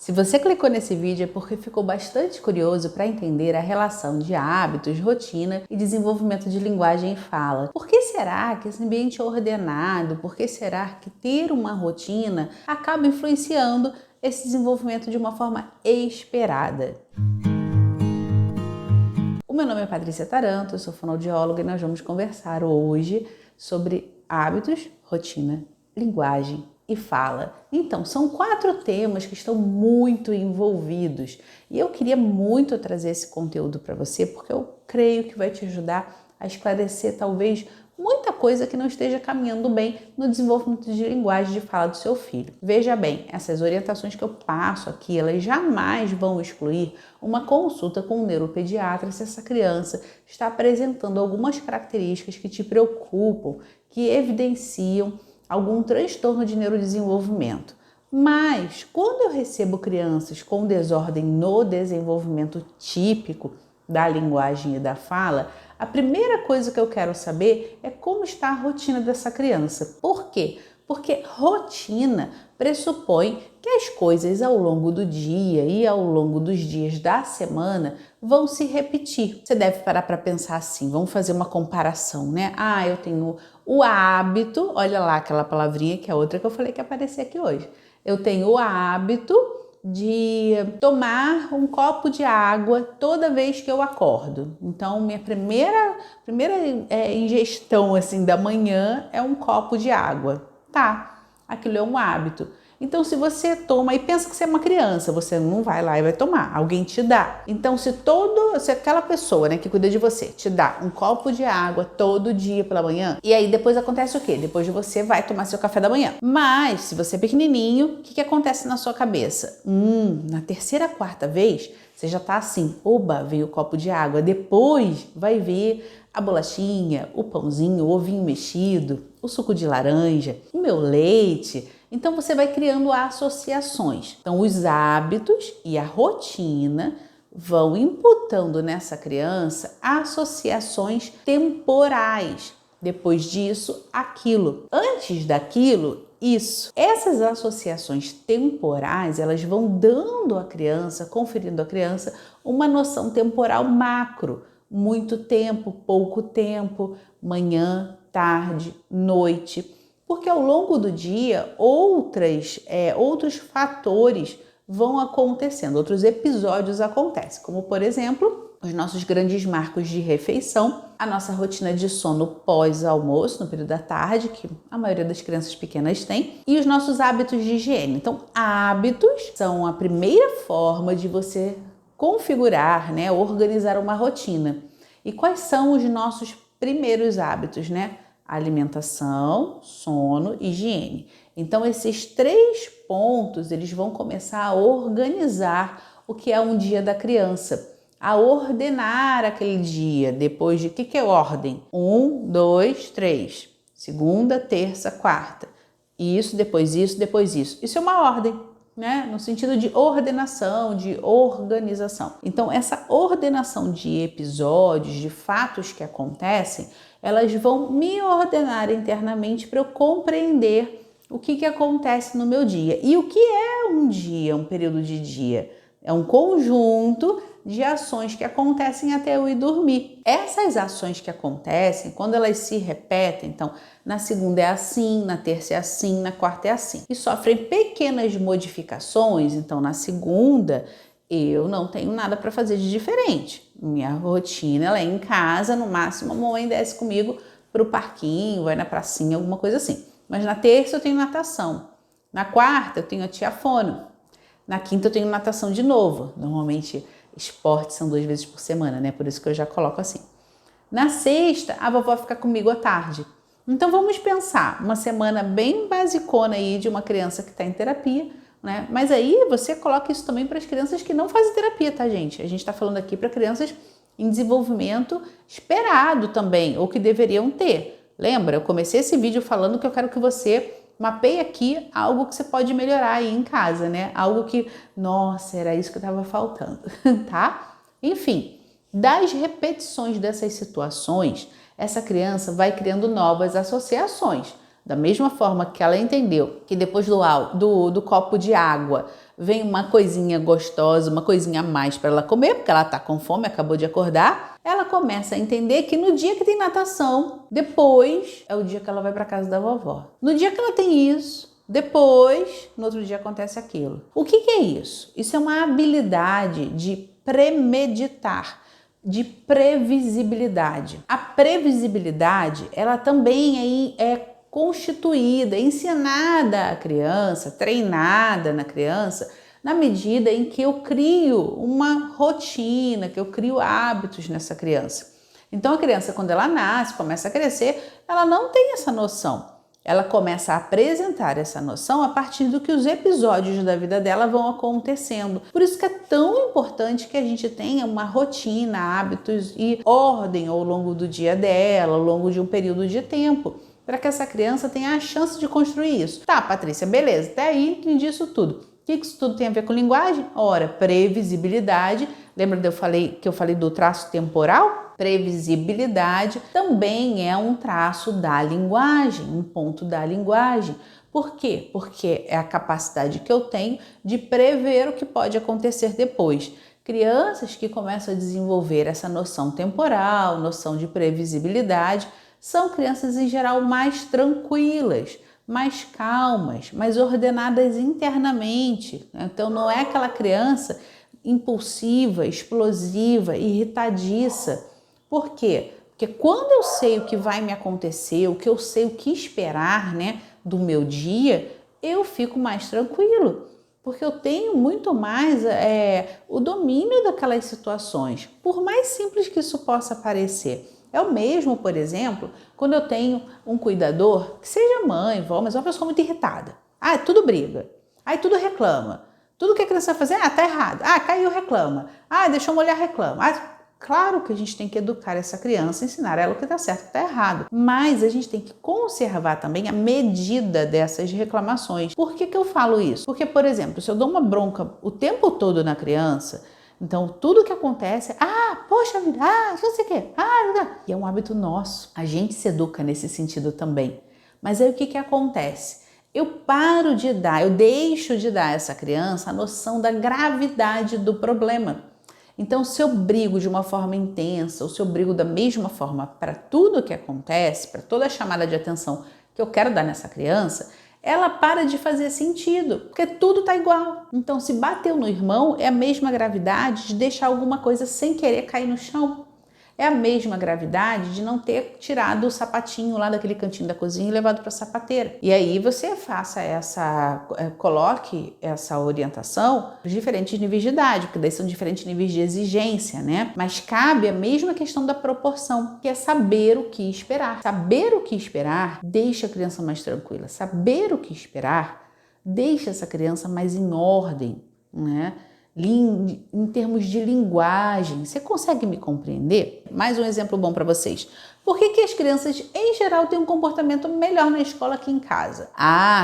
Se você clicou nesse vídeo é porque ficou bastante curioso para entender a relação de hábitos, rotina e desenvolvimento de linguagem e fala. Por que será que esse ambiente é ordenado? Por que será que ter uma rotina acaba influenciando esse desenvolvimento de uma forma esperada? O meu nome é Patrícia Taranto, eu sou fonoaudióloga e nós vamos conversar hoje sobre hábitos, rotina, linguagem e fala. Então, são 4 temas que estão muito envolvidos e eu queria muito trazer esse conteúdo para você porque eu creio que vai te ajudar a esclarecer talvez muita coisa que não esteja caminhando bem no desenvolvimento de linguagem de fala do seu filho. Veja bem, essas orientações que eu passo aqui, elas jamais vão excluir uma consulta com um neuropediatra se essa criança está apresentando algumas características que te preocupam, que evidenciam algum transtorno de neurodesenvolvimento. Mas, quando eu recebo crianças com desordem no desenvolvimento típico da linguagem e da fala, a primeira coisa que eu quero saber é como está a rotina dessa criança. Por quê? Porque rotina pressupõe que as coisas ao longo do dia e ao longo dos dias da semana vão se repetir. Você deve parar para pensar assim, vamos fazer uma comparação, né? Eu tenho o hábito, olha lá aquela palavrinha que é outra que eu falei que ia aparecer aqui hoje. Eu tenho o hábito de tomar um copo de água toda vez que eu acordo. Então, minha primeira ingestão assim da manhã é um copo de água. Tá, aquilo é um hábito. Então, se você toma e pensa que você é uma criança, você não vai lá e vai tomar, alguém te dá. Então, se aquela pessoa, né, que cuida de você, te dá um copo de água todo dia pela manhã, e aí depois acontece o quê? Depois de você vai tomar seu café da manhã. Mas, se você é pequenininho, o que acontece na sua cabeça? Na terceira, quarta vez, você já tá assim, oba, veio o copo de água. Depois vai vir a bolachinha, o pãozinho, o ovinho mexido, o suco de laranja, o meu leite. Então você vai criando associações. Então os hábitos e a rotina vão imputando nessa criança associações temporais. Depois disso, aquilo. Antes daquilo, isso. Essas associações temporais, elas vão dando à criança, conferindo à criança uma noção temporal macro. Muito tempo, pouco tempo, manhã, tarde, noite. Porque ao longo do dia, outros fatores vão acontecendo, outros episódios acontecem, como por exemplo, os nossos grandes marcos de refeição, a nossa rotina de sono pós-almoço, no período da tarde, que a maioria das crianças pequenas tem, e os nossos hábitos de higiene. Então, hábitos são a primeira forma de você configurar, né, organizar uma rotina. E quais são os nossos primeiros hábitos, né? Alimentação, sono, higiene. Então, esses 3 pontos, eles vão começar a organizar o que é um dia da criança, a ordenar aquele dia, depois de, o que é ordem? 1, 2, 3, segunda, terça, quarta, isso, depois isso, depois isso. Isso é uma ordem, né? No sentido de ordenação, de organização. Então, essa ordenação de episódios, de fatos que acontecem, elas vão me ordenar internamente para eu compreender o que acontece no meu dia. E o que é um dia, um período de dia? É um conjunto de ações que acontecem até eu ir dormir. Essas ações que acontecem, quando elas se repetem, então na segunda é assim, na terça é assim, na quarta é assim, e sofrem pequenas modificações, então na segunda eu não tenho nada para fazer de diferente. Minha rotina ela é em casa, no máximo a mamãe desce comigo para o parquinho, vai na pracinha, alguma coisa assim. Mas na terça eu tenho natação, na quarta eu tenho a tia fono, na quinta eu tenho natação de novo. Normalmente esportes são 2 vezes por semana, né? Por isso que eu já coloco assim. Na sexta, a vovó fica comigo à tarde. Então vamos pensar, uma semana bem basicona aí de uma criança que está em terapia, né? Mas aí você coloca isso também para as crianças que não fazem terapia, tá, gente? A gente está falando aqui para crianças em desenvolvimento esperado também, ou que deveriam ter. Lembra? Eu comecei esse vídeo falando que eu quero que você mapeie aqui algo que você pode melhorar aí em casa, né? Algo que, nossa, era isso que estava faltando, tá? Enfim, das repetições dessas situações, essa criança vai criando novas associações. Da mesma forma que ela entendeu que depois do copo de água vem uma coisinha gostosa, uma coisinha a mais para ela comer, porque ela está com fome, acabou de acordar, ela começa a entender que no dia que tem natação, depois é o dia que ela vai para casa da vovó. No dia que ela tem isso, depois, no outro dia acontece aquilo. O que é isso? Isso é uma habilidade de premeditar, de previsibilidade. A previsibilidade, ela também aí é constituída, ensinada à criança, treinada na criança, na medida em que eu crio uma rotina, que eu crio hábitos nessa criança. Então a criança, quando ela nasce, começa a crescer, ela não tem essa noção. Ela começa a apresentar essa noção a partir do que os episódios da vida dela vão acontecendo. Por isso que é tão importante que a gente tenha uma rotina, hábitos e ordem ao longo do dia dela, ao longo de um período de tempo, para que essa criança tenha a chance de construir isso. Tá, Patrícia, beleza, até aí entendi isso tudo. O que isso tudo tem a ver com linguagem? Ora, previsibilidade. Lembra que eu falei do traço temporal? Previsibilidade também é um traço da linguagem, um ponto da linguagem. Por quê? Porque é a capacidade que eu tenho de prever o que pode acontecer depois. Crianças que começam a desenvolver essa noção temporal, noção de previsibilidade, são crianças em geral mais tranquilas, mais calmas, mais ordenadas internamente. Então não é aquela criança impulsiva, explosiva, irritadiça. Por quê? Porque quando eu sei o que vai me acontecer, o que eu sei o que esperar, né, do meu dia, eu fico mais tranquilo. Porque eu tenho muito mais o domínio daquelas situações, por mais simples que isso possa parecer. É o mesmo, por exemplo, quando eu tenho um cuidador, que seja mãe, vó, mas é uma pessoa muito irritada. Ah, tudo briga. Aí tudo reclama. Tudo que a criança vai fazer, tá errado. Ah, caiu, reclama. Ah, deixou molhar, reclama. Claro que a gente tem que educar essa criança, ensinar ela o que tá certo e o que tá errado. Mas a gente tem que conservar também a medida dessas reclamações. Por que eu falo isso? Porque, por exemplo, se eu dou uma bronca o tempo todo na criança, então tudo que acontece, poxa vida, não sei o quê, e é um hábito nosso. A gente se educa nesse sentido também. Mas aí o que acontece? Eu deixo de dar a essa criança a noção da gravidade do problema. Então, se eu brigo de uma forma intensa, ou se eu brigo da mesma forma para tudo que acontece, para toda a chamada de atenção que eu quero dar nessa criança, ela para de fazer sentido, porque tudo tá igual. Então, se bateu no irmão, é a mesma gravidade de deixar alguma coisa sem querer cair no chão. É a mesma gravidade de não ter tirado o sapatinho lá daquele cantinho da cozinha e levado para a sapateira. E aí você coloque essa orientação para diferentes níveis de idade, porque daí são diferentes níveis de exigência, né? Mas cabe a mesma questão da proporção, que é saber o que esperar. Saber o que esperar deixa a criança mais tranquila. Saber o que esperar deixa essa criança mais em ordem, né? Em termos de linguagem, você consegue me compreender? Mais um exemplo bom para vocês. Por que as crianças, em geral, têm um comportamento melhor na escola que em casa?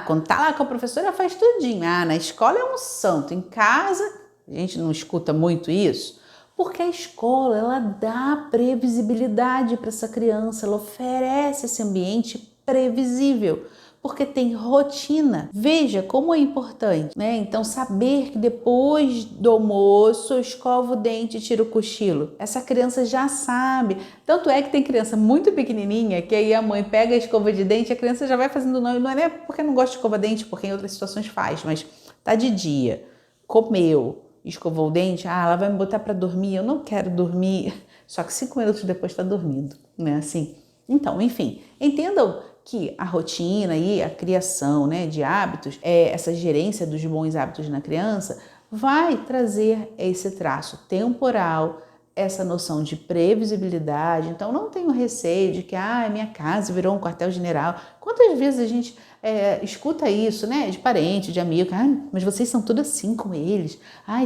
Quando tá lá com a professora, faz tudinho. Na escola é um santo. Em casa, a gente não escuta muito isso. Porque a escola, ela dá previsibilidade para essa criança, ela oferece esse ambiente previsível. Porque tem rotina. Veja como é importante, né? Então, saber que depois do almoço eu escovo o dente e tiro o cochilo. Essa criança já sabe. Tanto é que tem criança muito pequenininha que aí a mãe pega a escova de dente e a criança já vai fazendo não é nem porque não gosta de escova de dente, porque em outras situações faz, mas tá de dia, comeu, escovou o dente, ela vai me botar para dormir, eu não quero dormir. Só que 5 minutos depois tá dormindo, né? Assim. Então, enfim, entendam que a rotina e a criação, né, de hábitos, essa gerência dos bons hábitos na criança, vai trazer esse traço temporal, essa noção de previsibilidade. Então, não tenho receio de que minha casa virou um quartel-general. Quantas vezes a gente escuta isso, né, de parente, de amigo, mas vocês são tudo assim com eles.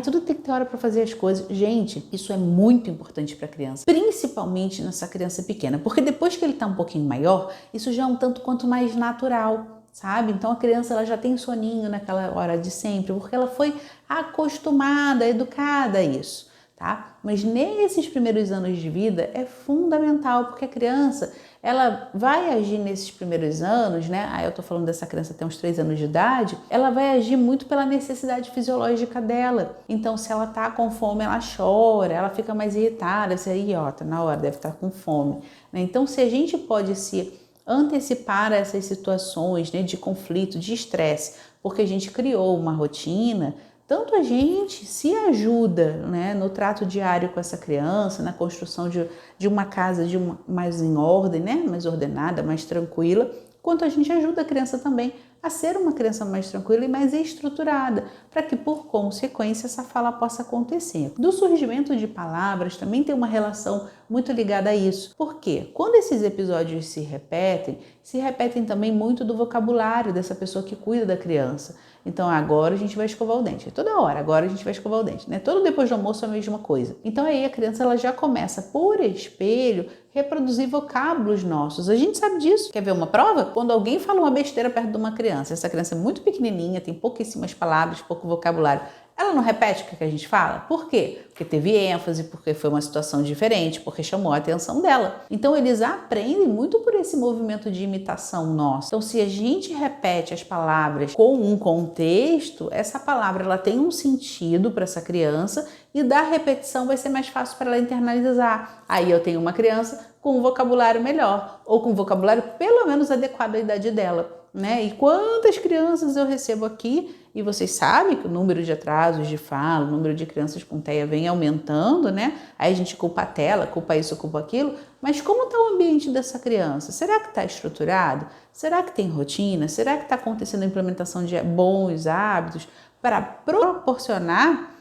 Tudo tem que ter hora para fazer as coisas. Gente, isso é muito importante para a criança, principalmente nessa criança pequena, porque depois que ele está um pouquinho maior, isso já é um tanto quanto mais natural, sabe? Então a criança ela já tem soninho naquela hora de sempre, porque ela foi acostumada, educada a isso. tá? Mas nesses primeiros anos de vida é fundamental, porque a criança, ela vai agir nesses primeiros anos, né? Aí eu tô falando dessa criança até uns 3 anos de idade, ela vai agir muito pela necessidade fisiológica dela. Então, se ela tá com fome, ela chora, ela fica mais irritada, isso aí, ó, tá na hora, deve estar com fome, né? Então, se a gente pode se antecipar essas situações, né, de conflito, de estresse, porque a gente criou uma rotina, tanto a gente se ajuda, né, no trato diário com essa criança, na construção de uma casa mais em ordem, né, mais ordenada, mais tranquila, quanto a gente ajuda a criança também a ser uma criança mais tranquila e mais estruturada, para que, por consequência, essa fala possa acontecer. Do surgimento de palavras também tem uma relação muito ligada a isso. Por quê? Quando esses episódios se repetem também muito do vocabulário dessa pessoa que cuida da criança. Então, agora a gente vai escovar o dente. Toda hora, agora a gente vai escovar o dente, né? Todo depois do almoço é a mesma coisa. Então, aí a criança ela já começa, por espelho, reproduzir vocábulos nossos. A gente sabe disso. Quer ver uma prova? Quando alguém fala uma besteira perto de uma criança, essa criança é muito pequenininha, tem pouquíssimas palavras, pouco vocabulário, ela não repete o que a gente fala? Por quê? Porque teve ênfase, porque foi uma situação diferente, porque chamou a atenção dela. Então, eles aprendem muito por esse movimento de imitação nosso. Então, se a gente repete as palavras com um contexto, essa palavra ela tem um sentido para essa criança e da repetição vai ser mais fácil para ela internalizar. Aí eu tenho uma criança com um vocabulário melhor, ou com um vocabulário pelo menos adequado à idade dela, né? E quantas crianças eu recebo aqui, e vocês sabem que o número de atrasos de fala, o número de crianças com TEA vem aumentando, né? Aí a gente culpa a tela, culpa isso, culpa aquilo, mas como está o ambiente dessa criança? Será que está estruturado? Será que tem rotina? Será que está acontecendo a implementação de bons hábitos para proporcionar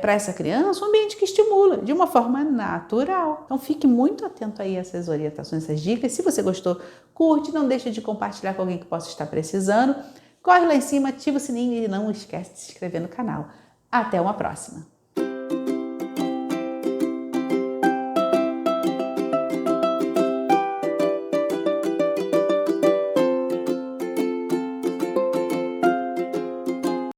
para essa criança um ambiente que estimula de uma forma natural? Então fique muito atento aí a essas orientações, essas dicas. Se você gostou, curte, não deixe de compartilhar com alguém que possa estar precisando. Corre lá em cima, ativa o sininho e não esquece de se inscrever no canal. Até uma próxima!